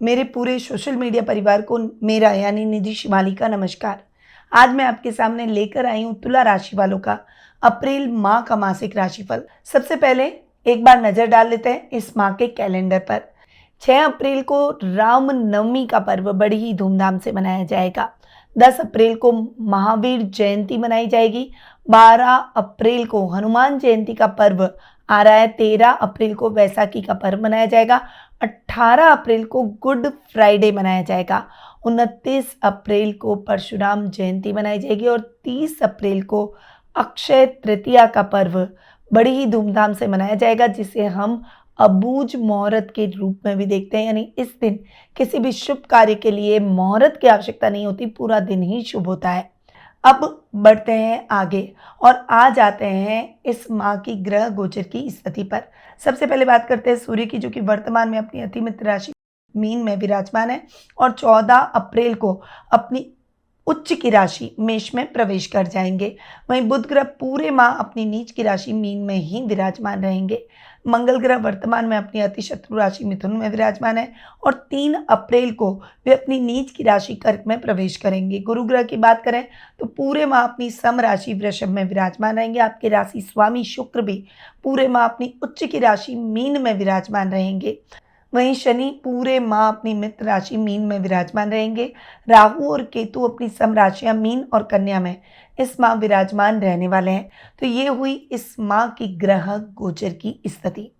मेरे पूरे social media परिवार को मेरा यानी निधि शिवाली का नमस्कार। आज मैं आपके सामने लेकर आई हूँ तुला राशि वालों का अप्रैल माह का मासिक राशिफल। सबसे पहले एक बार नजर डाल लेते हैं इस माह के कैलेंडर पर। 6 अप्रैल को राम नवमी का पर्व बड़ी ही धूमधाम से मनाया जाएगा। 10 अप्रैल को महावीर जयंती मनाई जाएगी। 12 अप्रैल को हनुमान जयंती का पर्व आ रहा है। 13 अप्रैल को वैसाखी का पर्व मनाया जाएगा। 18 अप्रैल को गुड फ्राइडे मनाया जाएगा। 29 अप्रैल को परशुराम जयंती मनाई जाएगी और 30 अप्रैल को अक्षय तृतीया का पर्व बड़ी ही धूमधाम से मनाया जाएगा, जिसे हम अबूझ मुहूर्त के रूप में भी देखते हैं। यानी इस दिन किसी भी शुभ कार्य के लिए मुहूर्त की आवश्यकता नहीं होती, पूरा दिन ही शुभ होता है। अब बढ़ते हैं आगे और आ जाते हैं इस माह की ग्रह गोचर की स्थिति पर। सबसे पहले बात करते हैं सूर्य की, जो कि वर्तमान में अपनी अति मित्र राशि मीन में विराजमान है और 14 अप्रैल को अपनी उच्च की राशि मेष में प्रवेश कर जाएंगे। वहीं बुध ग्रह पूरे माह अपनी नीच की राशि मीन में ही विराजमान रहेंगे। मंगल ग्रह वर्तमान में अपनी अति शत्रु राशि मिथुन में विराजमान है और 3 अप्रैल को वे अपनी नीच की राशि कर्क में प्रवेश करेंगे। गुरु ग्रह की बात करें तो पूरे माह अपनी सम राशि वृषभ में विराजमान रहेंगे। आपके राशि स्वामी शुक्र भी पूरे माह अपनी उच्च की राशि मीन में विराजमान रहेंगे। वहीं शनि पूरे माह अपनी मित्र राशि मीन में विराजमान रहेंगे। राहु और केतु अपनी सम राशियां मीन और कन्या में इस माह विराजमान रहने वाले हैं। तो ये हुई इस माह की ग्रह गोचर की स्थिति।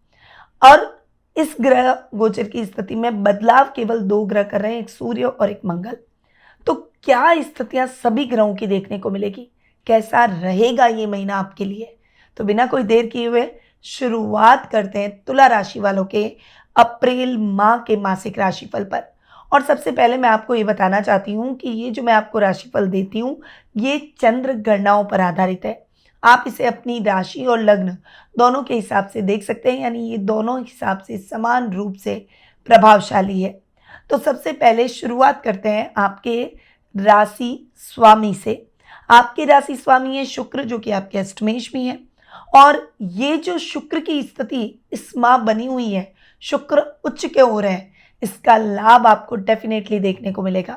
और इस ग्रह गोचर की स्थिति में बदलाव केवल 2 ग्रह कर रहे हैं, एक सूर्य और एक मंगल। तो क्या स्थितियां सभी ग्रहों की देखने को मिलेगी, कैसा रहेगा ये महीना आपके लिए? तो बिना कोई देर किए हुए शुरुआत करते हैं तुला राशि वालों के अप्रैल माह के मासिक राशिफल पर। और सबसे पहले मैं आपको ये बताना चाहती हूँ कि ये जो मैं आपको राशिफल देती हूँ ये चंद्र गणनाओं पर आधारित है। आप इसे अपनी राशि और लग्न दोनों के हिसाब से देख सकते हैं, यानी ये दोनों हिसाब से समान रूप से प्रभावशाली है। तो सबसे पहले शुरुआत करते हैं आपके राशि स्वामी से। आपके राशि स्वामी है शुक्र, जो कि आपके अष्टमेश भी हैं। और ये जो शुक्र की स्थिति इस माह बनी हुई है, शुक्र उच्च के हो रहे हैं, इसका लाभ आपको डेफिनेटली देखने को मिलेगा।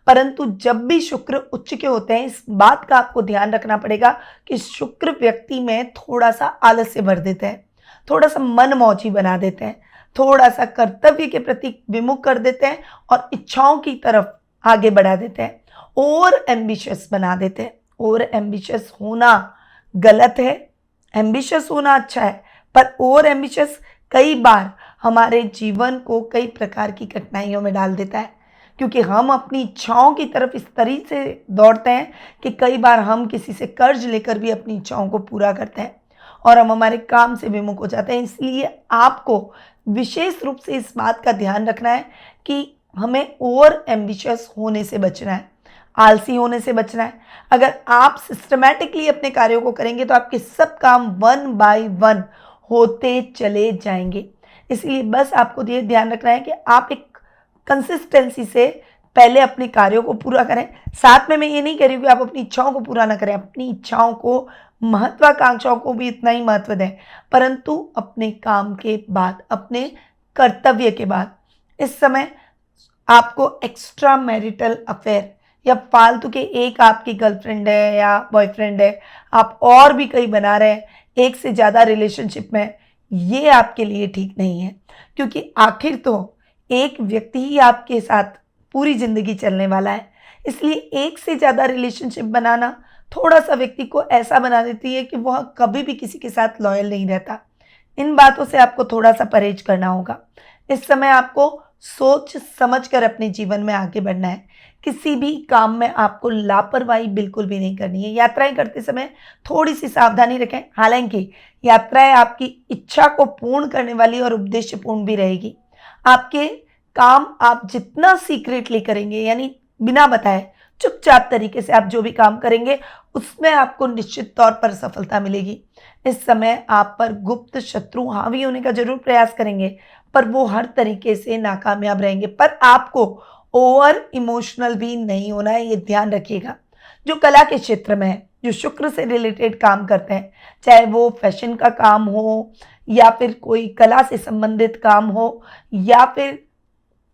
परंतु जब भी शुक्र उच्च के होते हैं, इस बात का आपको ध्यान रखना पड़ेगा कि शुक्र व्यक्ति में थोड़ा सा आलस्य भर देते हैं, थोड़ा सा मनमौजी बना देते हैं, थोड़ा सा कर्तव्य के प्रति विमुख कर देते हैं और इच्छाओं की तरफ आगे बढ़ा देते हैं, और एम्बिशियस बना देते हैं। और एम्बिशियस होना गलत है, एम्बिशियस होना अच्छा है, पर और एम्बिशियस कई बार हमारे जीवन को कई प्रकार की कठिनाइयों में डाल देता है, क्योंकि हम अपनी इच्छाओं की तरफ इस तरीके से दौड़ते हैं कि कई बार हम किसी से कर्ज लेकर भी अपनी इच्छाओं को पूरा करते हैं और हम हमारे काम से विमुख हो जाते हैं। इसलिए आपको विशेष रूप से इस बात का ध्यान रखना है कि हमें और एम्बिशियस होने से बचना है, आलसी होने से बचना है। अगर आप सिस्टमैटिकली अपने कार्यों को करेंगे तो आपके सब काम 1 बाय 1 होते चले जाएंगे। इसलिए बस आपको ये ध्यान रखना है कि आप एक कंसिस्टेंसी से पहले अपने कार्यों को पूरा करें। साथ में मैं ये नहीं कह रही हूँ कि आप अपनी इच्छाओं को पूरा ना करें, अपनी इच्छाओं को, महत्वाकांक्षाओं को भी इतना ही महत्व दें, परंतु अपने काम के बाद, अपने कर्तव्य के बाद। इस समय आपको एक्स्ट्रा मैरिटल अफेयर या फालतू के, एक आपकी गर्लफ्रेंड है या बॉयफ्रेंड है, आप और भी कई बना रहे हैं, एक से ज़्यादा रिलेशनशिप में, ये आपके लिए ठीक नहीं है। क्योंकि आखिर तो एक व्यक्ति ही आपके साथ पूरी ज़िंदगी चलने वाला है। इसलिए एक से ज़्यादा रिलेशनशिप बनाना थोड़ा सा व्यक्ति को ऐसा बना देती है कि वह कभी भी किसी के साथ लॉयल नहीं रहता। इन बातों से आपको थोड़ा सा परहेज करना होगा। इस समय आपको सोच समझ कर अपने जीवन में आगे बढ़ना है। किसी भी काम में आपको लापरवाही बिल्कुल भी नहीं करनी है। यात्राएं करते समय थोड़ी सी सावधानी रखें। हालांकि यात्राएं आपकी इच्छा को पूर्ण करने वाली और उद्देश्यपूर्ण भी रहेगी। आपके काम आप जितना सीक्रेटली करेंगे, यानी बिना बताए चुपचाप तरीके से आप जो भी काम करेंगे, उसमें आपको निश्चित तौर पर सफलता मिलेगी। इस समय आप पर गुप्त शत्रु हावी होने का जरूर प्रयास करेंगे, पर वो हर तरीके से नाकामयाब रहेंगे। पर आपको ओवर इमोशनल भी नहीं होना है, ये ध्यान रखिएगा। जो कला के क्षेत्र में है, जो शुक्र से रिलेटेड काम करते हैं, चाहे वो फैशन का काम हो या फिर कोई कला से संबंधित काम हो या फिर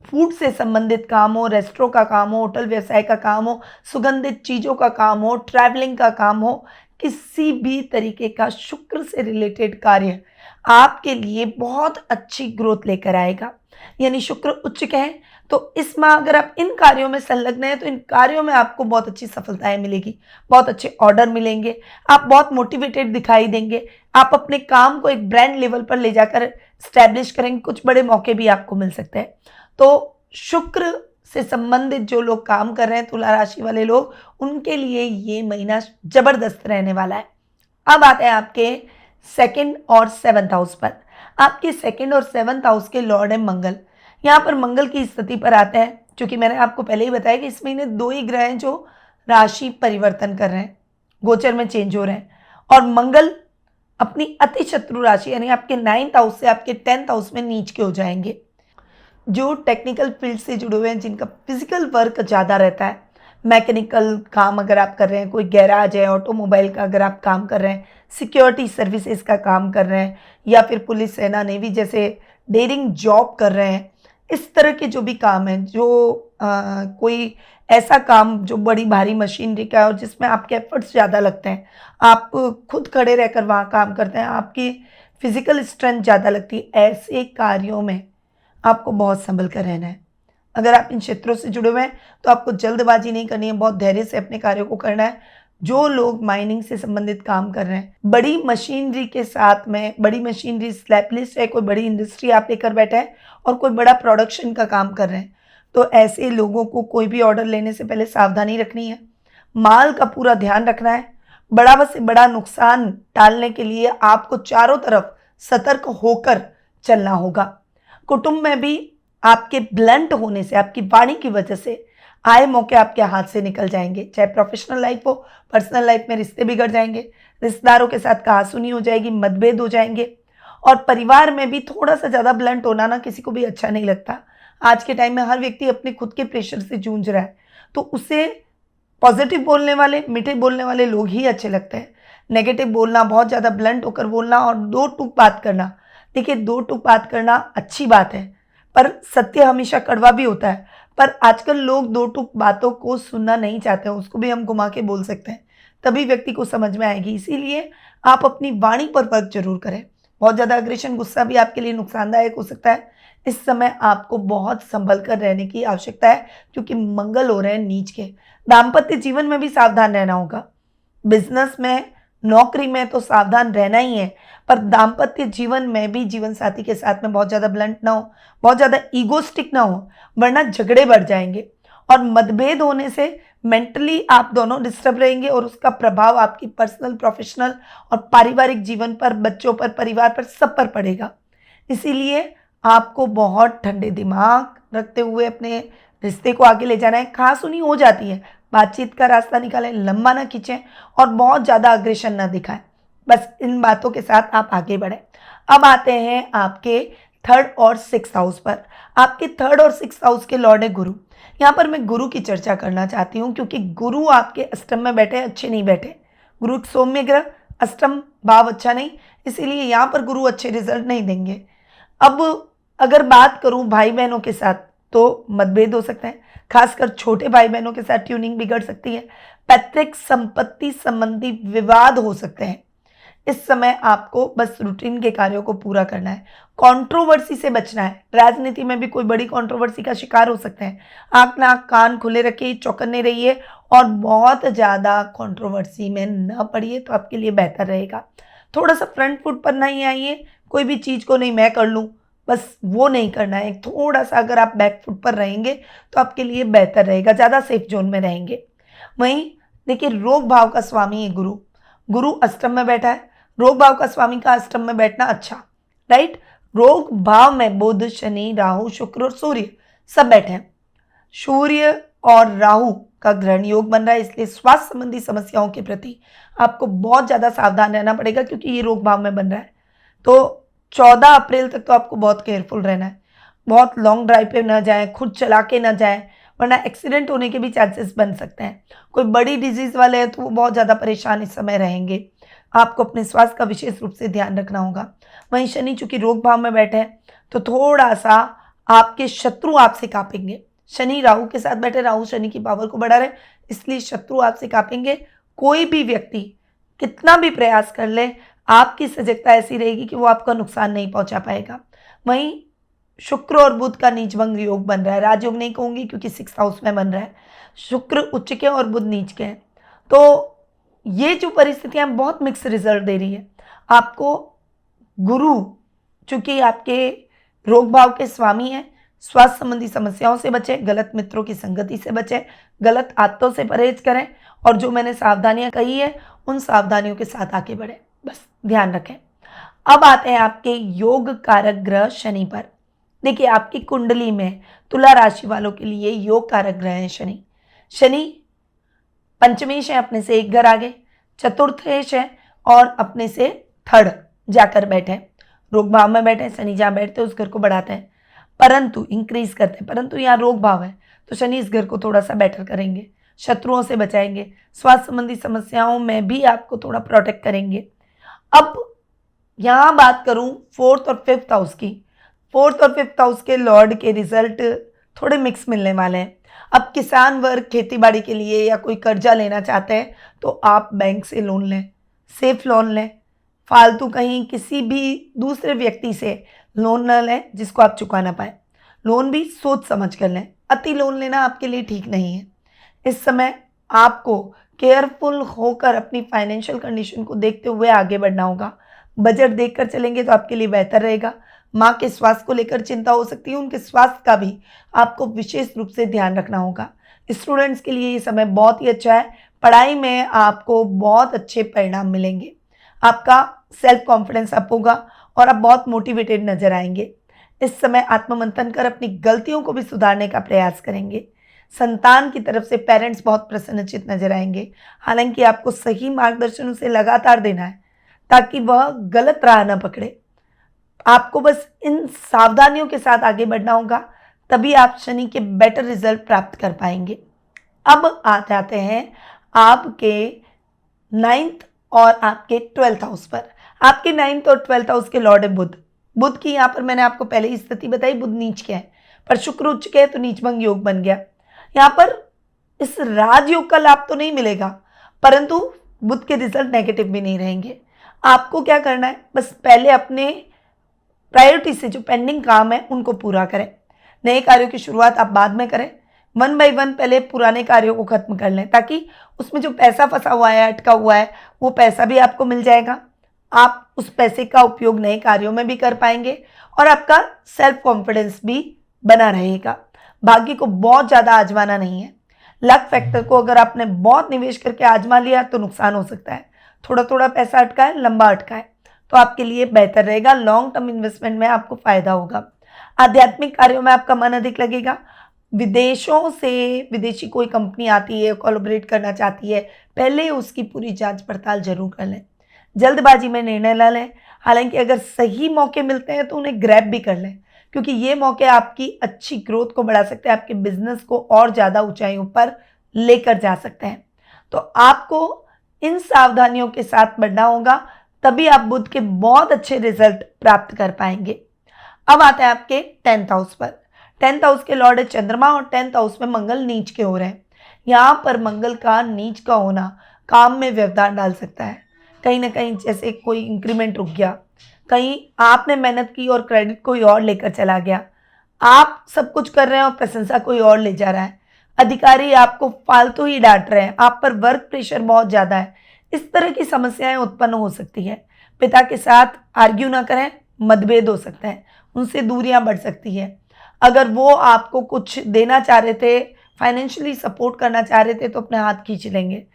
फूड से संबंधित काम हो, रेस्टोरेंट का काम हो, होटल व्यवसाय का काम हो, सुगंधित चीज़ों का काम हो, ट्रैवलिंग का काम हो, किसी भी तरीके का शुक्र से रिलेटेड कार्य आपके लिए बहुत अच्छी ग्रोथ लेकर आएगा। यानी शुक्र उच्च का है, तो इस माह अगर आप इन कार्यों में संलग्न हैं तो इन कार्यों में आपको बहुत अच्छी सफलताएं मिलेगी, बहुत अच्छे ऑर्डर मिलेंगे, आप बहुत मोटिवेटेड दिखाई देंगे, आप अपने काम को एक ब्रांड लेवल पर ले जाकर स्टैब्लिश करेंगे, कुछ बड़े मौके भी आपको मिल सकते हैं। तो शुक्र से संबंधित जो लोग काम कर रहे हैं, तुला राशि वाले लोग, उनके लिए ये महीना जबरदस्त रहने वाला है। अब आते हैं आपके सेकंड और सेवंथ हाउस पर। आपके सेकंड और सेवंथ हाउस के लॉर्ड है मंगल। यहाँ पर मंगल की स्थिति पर आते हैं, क्योंकि मैंने आपको पहले ही बताया कि इस महीने 2 ही ग्रह हैं जो राशि परिवर्तन कर रहे हैं, गोचर में चेंज हो रहे हैं, और मंगल अपनी अति शत्रु राशि यानी आपके 9th हाउस से आपके 10th हाउस में नीच के हो जाएंगे। जो टेक्निकल फील्ड से जुड़े हुए हैं, जिनका फिजिकल वर्क ज़्यादा रहता है, मैकेनिकल काम अगर आप कर रहे हैं, कोई गैराज है, ऑटोमोबाइल का अगर आप काम कर रहे हैं, सिक्योरिटी सर्विसेज का काम कर रहे हैं, या फिर पुलिस, सेना, नेवी जैसे डेयरिंग जॉब कर रहे हैं, इस तरह के जो भी काम हैं, जो कोई ऐसा काम जो बड़ी भारी मशीनरी का है और जिसमें आपके एफर्ट्स ज़्यादा लगते हैं, आप खुद खड़े रहकर वहाँ काम करते हैं, आपकी फिजिकल स्ट्रेंथ ज़्यादा लगती है, ऐसे कार्यों में आपको बहुत संभल कर रहना है। अगर आप इन क्षेत्रों से जुड़े हुए हैं तो आपको जल्दबाजी नहीं करनी है, बहुत धैर्य से अपने कार्यों को करना है। जो लोग माइनिंग से संबंधित काम कर रहे हैं, बड़ी मशीनरी के साथ में, बड़ी मशीनरी स्लैब लिस्ट है, कोई बड़ी इंडस्ट्री आप लेकर बैठे हैं और कोई बड़ा प्रोडक्शन का काम कर रहे हैं, तो ऐसे लोगों को कोई भी ऑर्डर लेने से पहले सावधानी रखनी है, माल का पूरा ध्यान रखना है। बड़ा से बड़ा नुकसान टालने के लिए आपको चारों तरफ सतर्क होकर चलना होगा। कुटुंब में भी आपके ब्लंट होने से, आपकी वाणी की वजह से आए मौके आपके हाथ से निकल जाएंगे। चाहे प्रोफेशनल लाइफ हो, पर्सनल लाइफ में रिश्ते बिगड़ जाएंगे, रिश्तेदारों के साथ कहासुनी हो जाएगी, मतभेद हो जाएंगे, और परिवार में भी थोड़ा सा ज़्यादा ब्लंट होना ना किसी को भी अच्छा नहीं लगता। आज के टाइम में हर व्यक्ति अपने खुद के प्रेशर से जूझ रहा है, तो उसे पॉजिटिव बोलने वाले, मीठे बोलने वाले लोग ही अच्छे लगते हैं। नेगेटिव बोलना, बहुत ज़्यादा ब्लंट होकर बोलना और दो टूक बात करना, देखिए दो टूक बात करना अच्छी बात है, पर सत्य हमेशा कड़वा भी होता है। पर आजकल लोग दो टूक बातों को सुनना नहीं चाहते हैं, उसको भी हम घुमा के बोल सकते हैं, तभी व्यक्ति को समझ में आएगी। इसीलिए आप अपनी वाणी पर वर्क जरूर करें। बहुत ज़्यादा अग्रेशन, गुस्सा भी आपके लिए नुकसानदायक हो सकता है। इस समय आपको बहुत संभल कर रहने की आवश्यकता है, क्योंकि मंगल हो रहे हैं नीच के। दाम्पत्य जीवन में भी सावधान रहना होगा। बिजनेस में, नौकरी में तो सावधान रहना ही है, पर दाम्पत्य जीवन में भी जीवन साथी के साथ में बहुत ज़्यादा ब्लंट ना हो, बहुत ज़्यादा ईगोस्टिक ना हो, वरना झगड़े बढ़ जाएंगे और मतभेद होने से मेंटली आप दोनों डिस्टर्ब रहेंगे और उसका प्रभाव आपकी पर्सनल, प्रोफेशनल और पारिवारिक जीवन पर, बच्चों पर, परिवार पर, सब पर पड़ेगा। इसीलिए आपको बहुत ठंडे दिमाग रखते हुए अपने रिश्ते को आगे ले जाना है। कहासुनी हो जाती है, बातचीत का रास्ता निकालें, लंबा ना खींचें और बहुत ज़्यादा अग्रेशन ना दिखाएं। बस इन बातों के साथ आप आगे बढ़ें। अब आते हैं आपके 3rd और 6th हाउस पर। आपके 3rd और 6th हाउस के लॉर्ड है गुरु। यहाँ पर मैं गुरु की चर्चा करना चाहती हूँ, क्योंकि गुरु आपके अष्टम में बैठे, अच्छे नहीं बैठे। गुरु एक सौम्य ग्रह, अष्टम भाव अच्छा नहीं, इसीलिए यहाँ पर गुरु अच्छे रिजल्ट नहीं देंगे। अब अगर बात करूँ भाई बहनों के साथ, तो मतभेद हो सकते हैं, खासकर छोटे भाई बहनों के साथ ट्यूनिंग बिगड़ सकती है। पैतृक संपत्ति संबंधी विवाद हो सकते हैं। इस समय आपको बस रूटीन के कार्यों को पूरा करना है, कंट्रोवर्सी से बचना है। राजनीति में भी कोई बड़ी कंट्रोवर्सी का शिकार हो सकते हैं। आंख नाक कान खुले रखिए, चौकन्ने रहिए और बहुत ज़्यादा कंट्रोवर्सी में न पड़िए, तो आपके लिए बेहतर रहेगा। थोड़ा सा फ्रंट फुट पर नहीं आइए, कोई भी चीज़ को नहीं मैं कर लूँ, बस वो नहीं करना है। थोड़ा सा अगर आप बैक फुट पर रहेंगे तो आपके लिए बेहतर रहेगा, ज़्यादा सेफ जोन में रहेंगे। वहीं देखिए, रोग भाव का स्वामी है गुरु। गुरु अष्टम में बैठा है, रोग भाव का स्वामी का अष्टम में बैठना अच्छा, राइट। रोग भाव में बुध, शनि, राहु, शुक्र और सूर्य सब बैठे हैं। सूर्य और राहु का ग्रहण योग बन रहा है, इसलिए स्वास्थ्य संबंधी समस्याओं के प्रति आपको बहुत ज़्यादा सावधान रहना पड़ेगा, क्योंकि ये रोग भाव में बन रहा है। तो 14 अप्रैल तक तो आपको बहुत केयरफुल रहना है। बहुत लॉन्ग ड्राइव पे ना जाएं, खुद चला के ना जाएं, वरना एक्सीडेंट होने के भी चांसेस बन सकते हैं। कोई बड़ी डिजीज़ वाले हैं तो वो बहुत ज़्यादा परेशान इस समय रहेंगे। आपको अपने स्वास्थ्य का विशेष रूप से ध्यान रखना होगा। वहीं शनि चूंकि रोग भाव में बैठे हैं, तो थोड़ा सा आपके शत्रु आपसे कांपेंगे। शनि राहु के साथ बैठे, राहु शनि की पावर को बढ़ा रहे, इसलिए शत्रु आपसे कांपेंगे। कोई भी व्यक्ति कितना भी प्रयास कर ले, आपकी सजगता ऐसी रहेगी कि वो आपका नुकसान नहीं पहुंचा पाएगा। वहीं शुक्र और बुध का नीच भंग योग बन रहा है, राजयोग नहीं कहूंगी क्योंकि 6th हाउस में बन रहा है। शुक्र उच्च के और बुध नीच के हैं, तो ये जो परिस्थितियां बहुत मिक्स रिजल्ट दे रही है आपको। गुरु चूंकि आपके रोग भाव के स्वामी हैं, स्वास्थ्य संबंधी समस्याओं से बचें, गलत मित्रों की संगति से बचें, गलत आदतों से परहेज करें, और जो मैंने सावधानियां कही है उन सावधानियों के साथ आगे बढ़ें, बस ध्यान रखें। अब आते हैं आपके योग कारक ग्रह शनि पर। देखिए, आपकी कुंडली में तुला राशि वालों के लिए योग कारक ग्रह है शनि। शनि पंचमेश है, अपने से एक घर आगे, चतुर्थेश है और अपने से थर्ड जाकर बैठे, रोग भाव में बैठे। शनि जहाँ बैठते हैं उस घर को बढ़ाते हैं, परंतु इंक्रीज करते हैं, परंतु यहाँ रोग भाव है तो शनि इस घर को थोड़ा सा बेटर करेंगे, शत्रुओं से बचाएंगे, स्वास्थ्य संबंधी समस्याओं में भी आपको थोड़ा प्रोटेक्ट करेंगे। अब यहाँ बात करूँ 4th और 5th हाउस की, 4th और 5th हाउस के लॉर्ड के रिजल्ट थोड़े मिक्स मिलने वाले हैं। अब किसान वर्ग खेतीबाड़ी के लिए या कोई कर्जा लेना चाहते हैं तो आप बैंक से लोन लें, सेफ लोन लें, फालतू कहीं किसी भी दूसरे व्यक्ति से लोन न लें जिसको आप चुका ना पाए। लोन भी सोच समझ कर लें, अति लोन लेना आपके लिए ठीक नहीं है। इस समय आपको केयरफुल होकर अपनी फाइनेंशियल कंडीशन को देखते हुए आगे बढ़ना होगा। बजट देखकर चलेंगे तो आपके लिए बेहतर रहेगा। माँ के स्वास्थ्य को लेकर चिंता हो सकती है, उनके स्वास्थ्य का भी आपको विशेष रूप से ध्यान रखना होगा। स्टूडेंट्स के लिए ये समय बहुत ही अच्छा है, पढ़ाई में आपको बहुत अच्छे परिणाम मिलेंगे, आपका सेल्फ कॉन्फिडेंस अप होगा और आप बहुत मोटिवेटेड नजर आएंगे। इस समय आत्ममंथन कर अपनी गलतियों को भी सुधारने का प्रयास करेंगे। संतान की तरफ से पेरेंट्स बहुत प्रसन्नचित नजर आएंगे, हालांकि आपको सही मार्गदर्शन उसे लगातार देना है ताकि वह गलत राह न पकड़े। आपको बस इन सावधानियों के साथ आगे बढ़ना होगा, तभी आप शनि के बेटर रिजल्ट प्राप्त कर पाएंगे। अब आ जाते हैं आपके 9th और आपके 12th हाउस पर। आपके 9th और 12th हाउस के लॉर्ड है बुध। बुध की यहाँ पर मैंने आपको पहले ही स्थिति बताई, बुध नीच के है, पर शुक्र उच्च के है तो नीचभंग योग बन गया। यहाँ पर इस राजयोग का लाभ तो नहीं मिलेगा, परंतु बुध के रिजल्ट नेगेटिव भी नहीं रहेंगे। आपको क्या करना है, बस पहले अपने प्रायोरिटी से जो पेंडिंग काम है उनको पूरा करें। नए कार्यों की शुरुआत आप बाद में करें, 1 बाय 1 पहले पुराने कार्यों को खत्म कर लें ताकि उसमें जो पैसा फंसा हुआ है, अटका हुआ है, वो पैसा भी आपको मिल जाएगा। आप उस पैसे का उपयोग नए कार्यों में भी कर पाएंगे और आपका सेल्फ कॉन्फिडेंस भी बना रहेगा। भाग्य को बहुत ज़्यादा आजमाना नहीं है। लक फैक्टर को अगर आपने बहुत निवेश करके आजमा लिया तो नुकसान हो सकता है। थोड़ा थोड़ा पैसा अटका है, लंबा अटका है तो आपके लिए बेहतर रहेगा, लॉन्ग टर्म इन्वेस्टमेंट में आपको फायदा होगा। आध्यात्मिक कार्यों में आपका मन अधिक लगेगा। विदेशों से विदेशी कोई कंपनी आती है, कोलैबोरेट करना चाहती है, पहले उसकी पूरी जांच पड़ताल जरूर कर लें। जल्दबाजी में निर्णय ना लें, हालांकि अगर सही मौके मिलते हैं तो उन्हें ग्रैब भी कर लें, क्योंकि ये मौके आपकी अच्छी ग्रोथ को बढ़ा सकते हैं, आपके बिजनेस को और ज़्यादा ऊंचाइयों पर लेकर जा सकते हैं। तो आपको इन सावधानियों के साथ बढ़ना होगा, तभी आप बुध के बहुत अच्छे रिजल्ट प्राप्त कर पाएंगे। अब आता है आपके 10th हाउस पर। 10th हाउस के लॉर्ड है चंद्रमा और 10th हाउस में मंगल नीच के हो रहे हैं। यहाँ पर मंगल का नीच का होना काम में व्यवधान डाल सकता है। कहीं ना कहीं जैसे कोई इंक्रीमेंट रुक गया, कहीं आपने मेहनत की और क्रेडिट कोई और लेकर चला गया, आप सब कुछ कर रहे हैं और प्रशंसा कोई और ले जा रहा है, अधिकारी आपको फालतू ही डांट रहे हैं, आप पर वर्क प्रेशर बहुत ज़्यादा है, इस तरह की समस्याएं उत्पन्न हो सकती है। पिता के साथ आर्ग्यू ना करें, मतभेद हो सकते हैं, उनसे दूरियां बढ़ सकती है। अगर वो आपको कुछ देना चाह रहे थे, फाइनेंशियली सपोर्ट करना चाह रहे थे तो अपने हाथ खींच लेंगे।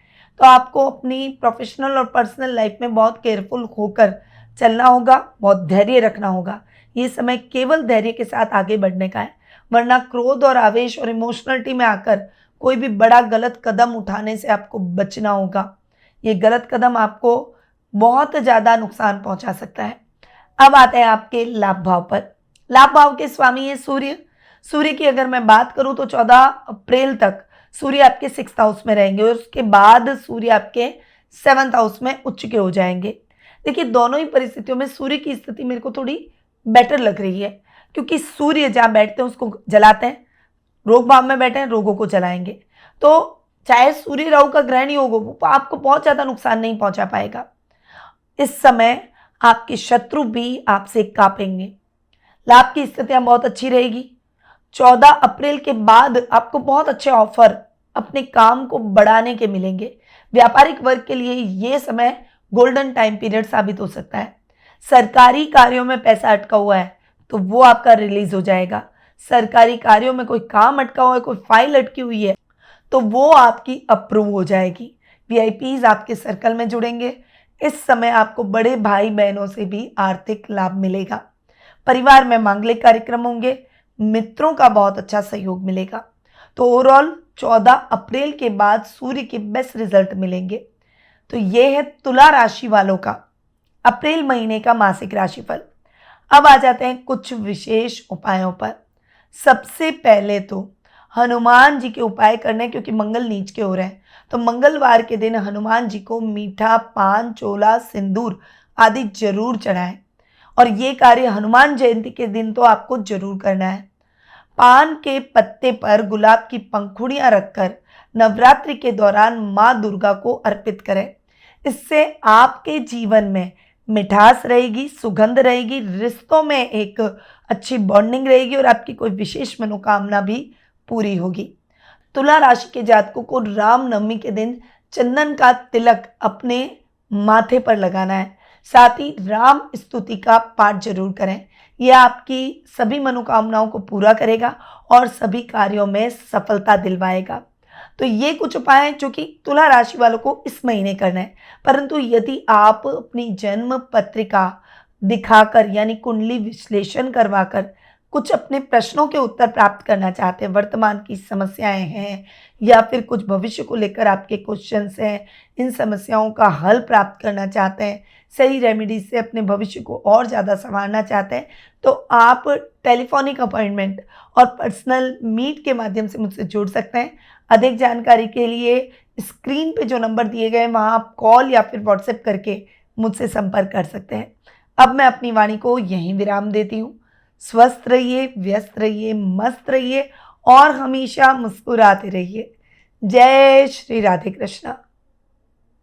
तो आपको अपनी प्रोफेशनल और पर्सनल लाइफ में बहुत केयरफुल होकर चलना होगा, बहुत धैर्य रखना होगा। ये समय केवल धैर्य के साथ आगे बढ़ने का है, वरना क्रोध और आवेश और इमोशनलिटी में आकर कोई भी बड़ा गलत कदम उठाने से आपको बचना होगा। ये गलत कदम आपको बहुत ज़्यादा नुकसान पहुंचा सकता है। अब आते हैं आपके लाभ भाव पर। लाभ भाव के स्वामी है सूर्य। सूर्य की अगर मैं बात करूं तो 14 अप्रैल तक सूर्य आपके 6th हाउस में रहेंगे और उसके बाद सूर्य आपके 7th हाउस में उच्च के हो जाएंगे। देखिए, दोनों ही परिस्थितियों में सूर्य की स्थिति मेरे को थोड़ी बेटर लग रही है, क्योंकि सूर्य जहाँ बैठते हैं उसको जलाते हैं, रोग भाव में बैठे हैं रोगों को जलाएंगे। तो चाहे सूर्य राहु का ग्रहण ही होगा वो आपको बहुत ज़्यादा नुकसान नहीं पहुंचा पाएगा। इस समय आपके शत्रु भी आपसे कांपेंगे। लाभ की स्थितियां बहुत अच्छी रहेगी। 14 अप्रैल के बाद आपको बहुत अच्छे ऑफर अपने काम को बढ़ाने के मिलेंगे। व्यापारिक वर्ग के लिए ये समय गोल्डन टाइम पीरियड साबित हो सकता है। सरकारी कार्यों में पैसा अटका हुआ है तो वो आपका रिलीज हो जाएगा। सरकारी कार्यों में कोई काम अटका हुआ है, कोई फाइल अटकी हुई है तो वो आपकी अप्रूव हो जाएगी। वीआईपीज आपके सर्कल में जुड़ेंगे। इस समय आपको बड़े भाई बहनों से भी आर्थिक लाभ मिलेगा। परिवार में मांगलिक कार्यक्रम होंगे। मित्रों का बहुत अच्छा सहयोग मिलेगा। तो ओवरऑल 14 अप्रैल के बाद सूर्य के बेस्ट रिजल्ट मिलेंगे। तो ये है तुला राशि वालों का अप्रैल महीने का मासिक राशिफल। अब आ जाते हैं कुछ विशेष उपायों पर। सबसे पहले तो हनुमान जी के उपाय करने, क्योंकि मंगल नीच के हो रहे हैं तो मंगलवार के दिन हनुमान जी को मीठा, पान, चोला, सिंदूर आदि जरूर चढ़ाएं। और ये कार्य हनुमान जयंती के दिन तो आपको जरूर करना है। पान के पत्ते पर गुलाब की पंखुड़ियां रखकर नवरात्रि के दौरान माँ दुर्गा को अर्पित करें। इससे आपके जीवन में मिठास रहेगी, सुगंध रहेगी, रिश्तों में एक अच्छी बॉन्डिंग रहेगी और आपकी कोई विशेष मनोकामना भी पूरी होगी। तुला राशि के जातकों को रामनवमी के दिन चंदन का तिलक अपने माथे पर लगाना है। साथ ही राम स्तुति का पाठ जरूर करें। यह आपकी सभी मनोकामनाओं को पूरा करेगा और सभी कार्यों में सफलता दिलवाएगा। तो ये कुछ उपाय हैं जो कि तुला राशि वालों को इस महीने करना है। परंतु यदि आप अपनी जन्म पत्रिका दिखाकर यानी कुंडली विश्लेषण करवाकर कुछ अपने प्रश्नों के उत्तर प्राप्त करना चाहते हैं, वर्तमान की समस्याएं हैं या फिर कुछ भविष्य को लेकर आपके क्वेश्चंस हैं, इन समस्याओं का हल प्राप्त करना चाहते हैं, सही रेमेडी से अपने भविष्य को और ज़्यादा संवारना चाहते हैं, तो आप टेलीफोनिक अपॉइंटमेंट और पर्सनल मीट के माध्यम से मुझसे जुड़ सकते हैं। अधिक जानकारी के लिए स्क्रीन पे जो नंबर दिए गए हैं वहाँ आप कॉल या फिर व्हाट्सएप करके मुझसे संपर्क कर सकते हैं। अब मैं अपनी वाणी को यहीं विराम देती हूँ। स्वस्थ रहिए, व्यस्त रहिए, मस्त रहिए और हमेशा मुस्कुराते रहिए। जय श्री राधे कृष्णा।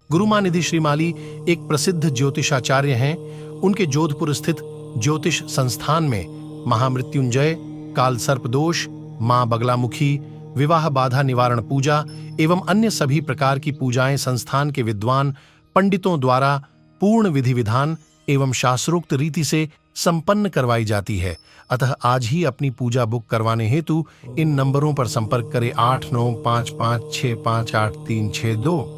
गुरुमां निधि श्रीमाली एक प्रसिद्ध ज्योतिषाचार्य हैं। उनके जोधपुर स्थित ज्योतिष संस्थान में महामृत्युंजय, काल सर्प दोष, मां बगलामुखी, विवाह बाधा निवारण पूजा एवं अन्य सभी प्रकार की पूजाएं संस्थान के विद्वान पंडितों द्वारा पूर्ण विधि विधान एवं शास्त्रोक्त रीति से संपन्न करवाई जाती है। अतः आज ही अपनी पूजा बुक करवाने हेतु इन नंबरों पर संपर्क करें 8955658362।